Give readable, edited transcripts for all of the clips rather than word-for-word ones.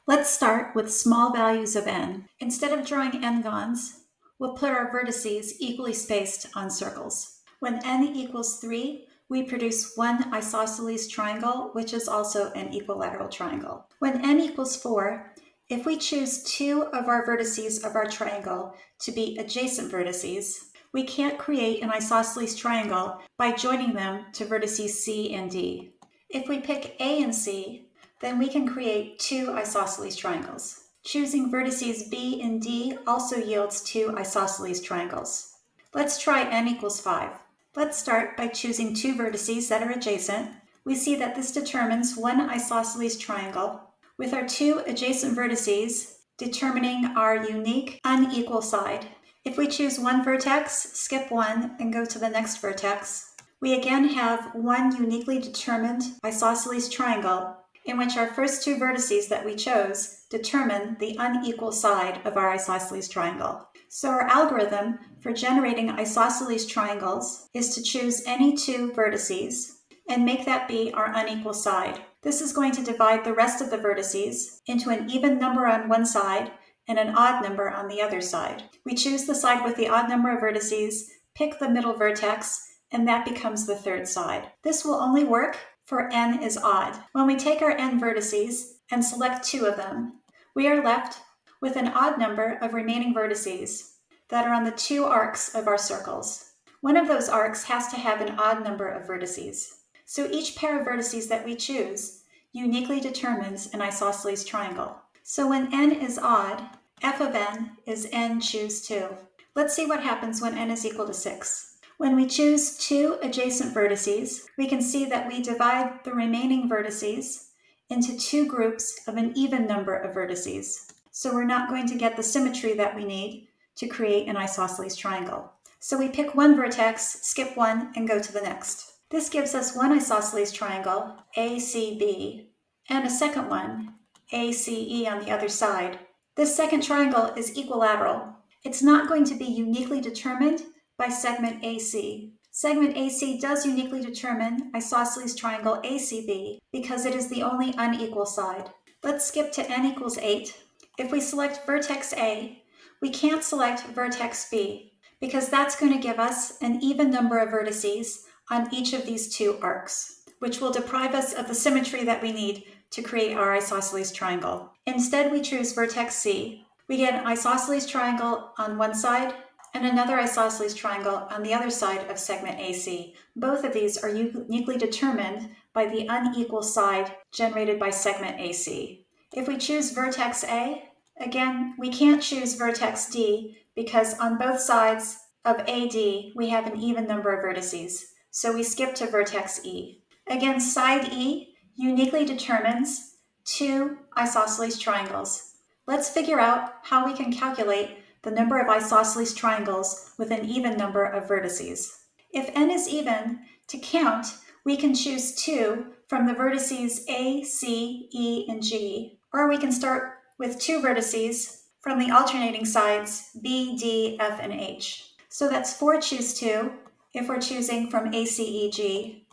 Let's start with small values of n. Instead of drawing n-gons, we'll put our vertices equally spaced on circles. When n equals 3, we produce one isosceles triangle, which is also an equilateral triangle. When n equals 4, if we choose two of our vertices of our triangle to be adjacent vertices, we can't create an isosceles triangle by joining them to vertices C and D. If we pick A and C, then we can create two isosceles triangles. Choosing vertices B and D also yields two isosceles triangles. Let's try n equals 5. Let's start by choosing two vertices that are adjacent. We see that this determines one isosceles triangle, with our two adjacent vertices determining our unique unequal side. If we choose one vertex, skip one, and go to the next vertex, we again have one uniquely determined isosceles triangle in which our first two vertices that we chose determine the unequal side of our isosceles triangle. So our algorithm for generating isosceles triangles is to choose any two vertices and make that be our unequal side. This is going to divide the rest of the vertices into an even number on one side and an odd number on the other side. We choose the side with the odd number of vertices, pick the middle vertex, and that becomes the third side. This will only work for n is odd. When we take our n vertices and select two of them, we are left with an odd number of remaining vertices that are on the two arcs of our circles. One of those arcs has to have an odd number of vertices. So each pair of vertices that we choose uniquely determines an isosceles triangle. So when n is odd, f of n is n choose 2. Let's see what happens when n is equal to 6. When we choose two adjacent vertices, we can see that we divide the remaining vertices into two groups of an even number of vertices. So we're not going to get the symmetry that we need to create an isosceles triangle. So we pick one vertex, skip one, and go to the next. This gives us one isosceles triangle, ACB, and a second one, ACE on the other side. This second triangle is equilateral. It's not going to be uniquely determined by segment AC. Segment AC does uniquely determine isosceles triangle ACB because it is the only unequal side. Let's skip to n equals 8. If we select vertex A, we can't select vertex B because that's going to give us an even number of vertices on each of these two arcs, which will deprive us of the symmetry that we need to create our isosceles triangle. Instead, we choose vertex C. We get an isosceles triangle on one side and another isosceles triangle on the other side of segment AC. Both of these are uniquely determined by the unequal side generated by segment AC. If we choose vertex A, again, we can't choose vertex D because on both sides of AD, we have an even number of vertices. So we skip to vertex E. Again, side E uniquely determines two isosceles triangles. Let's figure out how we can calculate the number of isosceles triangles with an even number of vertices. If n is even, to count, we can choose two from the vertices A, C, E, and G, or we can start with two vertices from the alternating sides B, D, F, and H. So that's 4 choose 2 if we're choosing from A, C, E, G,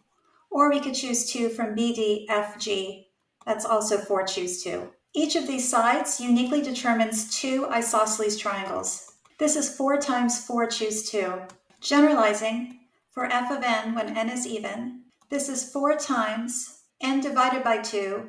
or we could choose 2 from B, D, F, G. That's also 4 choose 2. Each of these sides uniquely determines two isosceles triangles. This is 4 times 4 choose 2. Generalizing, for f of n when n is even, this is 4 times n divided by 2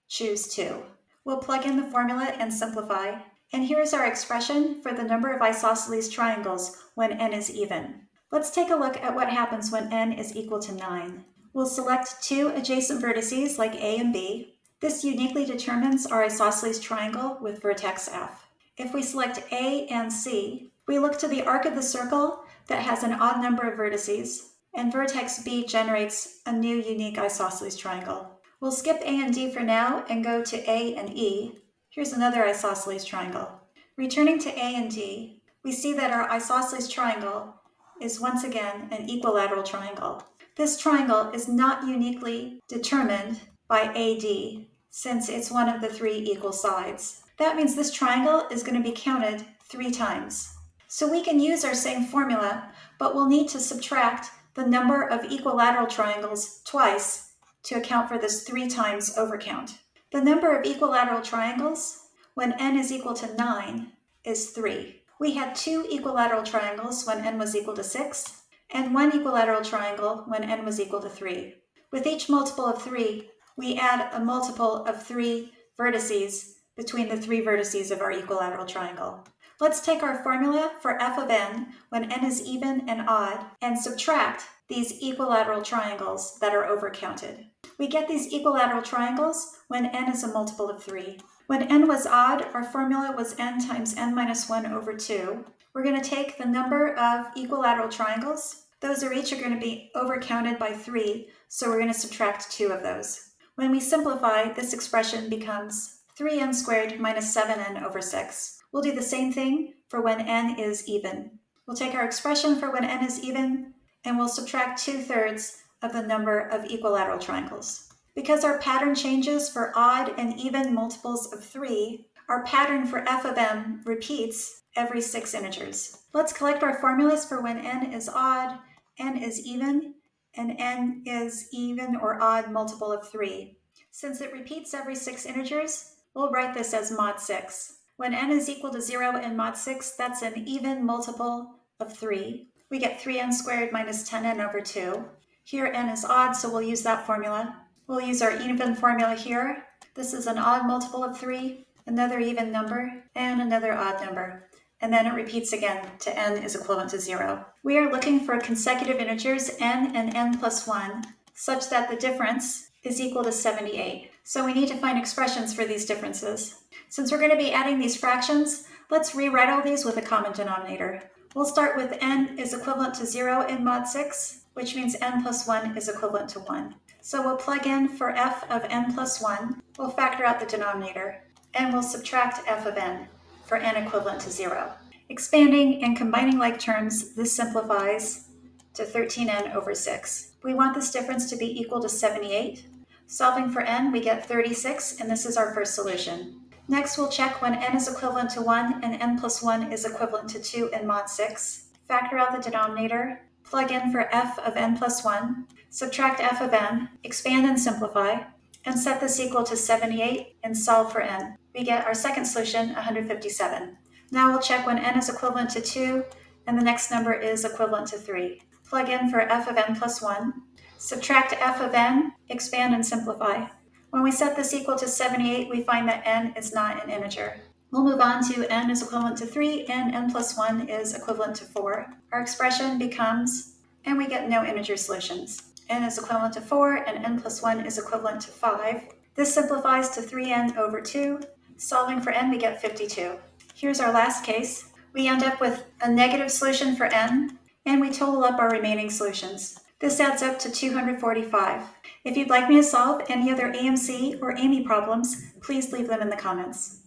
choose 2. We'll plug in the formula and simplify. And here's our expression for the number of isosceles triangles when n is even. Let's take a look at what happens when n is equal to 9. We'll select two adjacent vertices like A and B. This uniquely determines our isosceles triangle with vertex F. If we select A and C, we look to the arc of the circle that has an odd number of vertices, and vertex B generates a new unique isosceles triangle. We'll skip A and D for now and go to A and E. Here's another isosceles triangle. Returning to A and D, we see that our isosceles triangle is once again an equilateral triangle. This triangle is not uniquely determined by AD, since it's one of the 3 equal sides. That means this triangle is going to be counted 3 times. So we can use our same formula, but we'll need to subtract the number of equilateral triangles twice to account for this 3 times overcount. The number of equilateral triangles when n is equal to 9 is 3. We had 2 equilateral triangles when n was equal to 6, and 1 equilateral triangle when n was equal to 3. With each multiple of 3, we add a multiple of 3 vertices between the 3 vertices of our equilateral triangle. Let's take our formula for f of n when n is even and odd and subtract these equilateral triangles that are overcounted. We get these equilateral triangles when n is a multiple of 3. When n was odd, our formula was n times n minus 1 over 2. We're going to take the number of equilateral triangles. Those are going to be overcounted by 3, so we're going to subtract 2 of those. When we simplify, this expression becomes 3n squared minus 7n over 6. We'll do the same thing for when n is even. We'll take our expression for when n is even, and we'll subtract 2/3 of the number of equilateral triangles. Because our pattern changes for odd and even multiples of 3, our pattern for f of m repeats every 6 integers. Let's collect our formulas for when n is odd, n is even, and n is even or odd multiple of 3. Since it repeats every 6 integers, we'll write this as mod 6. When n is equal to 0 in mod 6, that's an even multiple of 3. We get 3n squared minus 10n over 2. Here n is odd, so we'll use that formula. We'll use our even formula here. This is an odd multiple of 3, another even number, and another odd number. And then it repeats again to n is equivalent to 0. We are looking for consecutive integers n and n plus 1, such that the difference is equal to 78. So we need to find expressions for these differences. Since we're going to be adding these fractions, let's rewrite all these with a common denominator. We'll start with n is equivalent to 0 in mod 6, which means n plus 1 is equivalent to 1. So we'll plug in for f of n plus 1, we'll factor out the denominator, and we'll subtract f of n for n equivalent to 0. Expanding and combining like terms, this simplifies to 13n over 6. We want this difference to be equal to 78. Solving for n, we get 36, and this is our first solution. Next, we'll check when n is equivalent to 1 and n plus 1 is equivalent to 2 in mod 6. Factor out the denominator, plug in for f of n plus 1, subtract f of n, expand and simplify, and set this equal to 78 and solve for n. We get our second solution, 157. Now we'll check when n is equivalent to 2 and the next number is equivalent to 3. Plug in for f of n plus 1, subtract f of n, expand and simplify. When we set this equal to 78, we find that n is not an integer. We'll move on to n is equivalent to 3 and n plus 1 is equivalent to 4. Our expression becomes, and we get no integer solutions. N is equivalent to 4 and n plus 1 is equivalent to 5. This simplifies to 3n over 2. Solving for n, we get 52. Here's our last case. We end up with a negative solution for n, and we total up our remaining solutions. This adds up to 245. If you'd like me to solve any other AMC or AIME problems, please leave them in the comments.